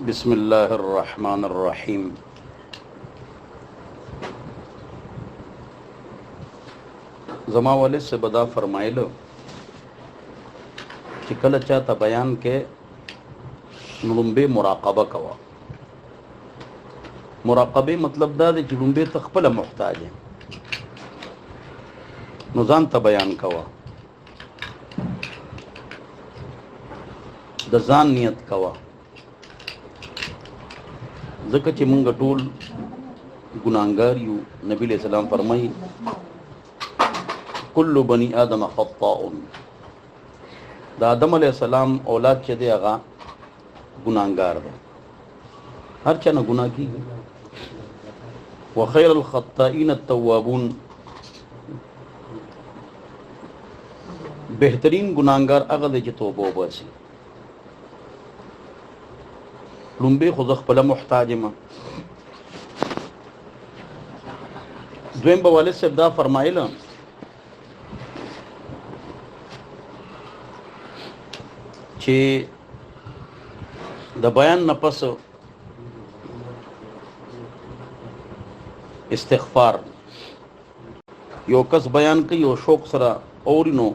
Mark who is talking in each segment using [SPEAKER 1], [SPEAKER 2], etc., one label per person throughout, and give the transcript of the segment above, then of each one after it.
[SPEAKER 1] بسم الله الرحمن الرحیم. زما والد سے بدا فرمایلو چې کله چاته بیان کې لومبه مراقبه کوا. مراقبه مطلب دا دی چې لومبه ته خپل محتاج نو ځان ته بیان کوا، د ځان نیت کوا، ځکه چې مونږ ټول ګناهګار یو. نبی علیہ السلام فرمایي کل بنی آدم خطاء. د آدم علیہ السلام اولاد چې دی هغه ګناهګار دی، هر چا نه ګناه کیږي. وخیر الخطائین التوابون. بهترین ګناهګار هغه دی چې توبه وباسي. لومبه خو ځ خپل محتاج ما. دویم به والد صاحب دا فرمایله چې د بیان نه پس استغفار یو کس بیان کوي او شوق سره اورینو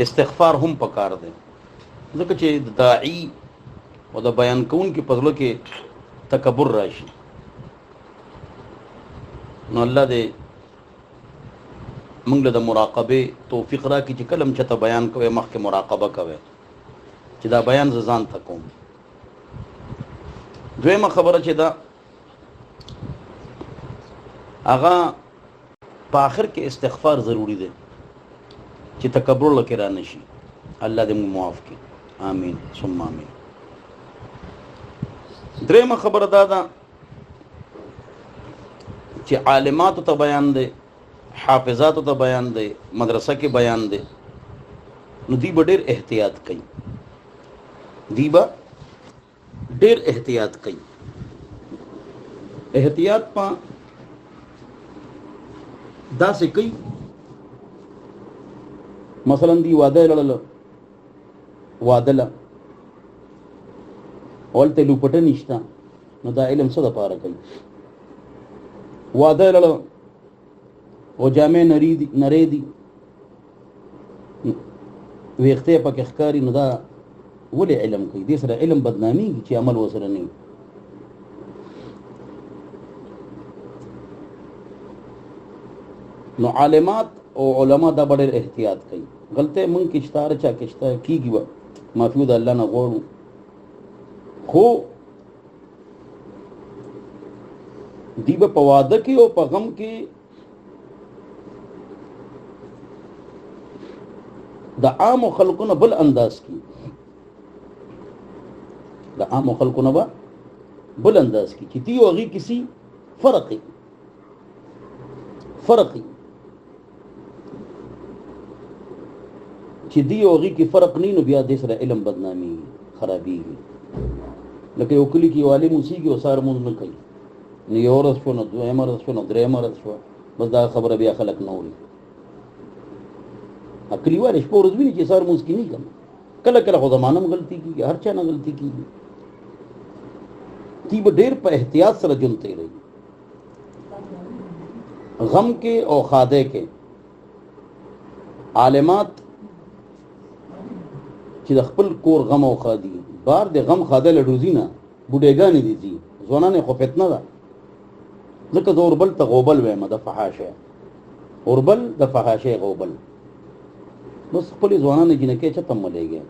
[SPEAKER 1] استغفار هم پکار دی، ځکه چې داعی او د بیان کون کې پزړه کې تکبر راشي. نو الله دې موږ له د مراقبه توفیق راکړي چې کلم چته بیان کوي مخکې مراقبه کوي چې دا بیان ځان ته کوم. دویمه خبره چې دا هغه په آخر کې استغفار ضروری دی چې تکبر لکه را نشي. الله دې موږ معاف کړي، آمین ثم آمین. درېمه خبره دا ده چې عالماتو ته بیان دی، حافظاتو ته بیان دی، مدرسه کې بیان دی، نو دی به ډېر احتیاط کوي. دی به ډېر احتیاط کوي. احتیاط په داسې کوي مثلا دی واده لړل واده له اولته لوپټه نشته، نو دا علم څه د پاره کوي؟ واده لړل او جامع نری دي ویخته پکې ښکاری، نو دا ولې علم کوي؟ دې سره علم بدنامي چې عمل وسره نه. نو عالمات او علما دا ډېر احتیاط کوي. غلطه مونږ کې شتار چا کې شتا کیږي و معفو د الله نه غوړو، خو دی په واده کې او په غم کې د عام خلقونه بل انداز کی، د عام خلقونه بل انداز کی چې دی اوږي کسی فرقي چې دی اوږي کې فرق نه، نو بیا د سره علم بدنامي خرابيږي. لکه یو کلی کې والی موسیقي او سار مونږ نه کوي، نو یو ورځ شو، نو دوه ورځ شو، نو درې ورځ شو، بس دا خبره بیا خلک نه اوري. اکلی والے شپه ورځ ویني چې سار موسیقي نه کوي. کله کله خو زمانه هم غلطي کیږي، هر چا نه غلطي کیږي. تی به ډېر په احتیاط سره ژوند تېروي، غم کې او خاده کې. عالمات چې د خپل کور غم او خادي بار د غم خاده لډوزي نه بوډېګانې دي، ځوانان خو فتنه ده. ځکه اوربل ته غوبل وایم د فحاشه، اوربل د فحاشه غوبل، بس خپل ځوانان جنکه چته ملېږي.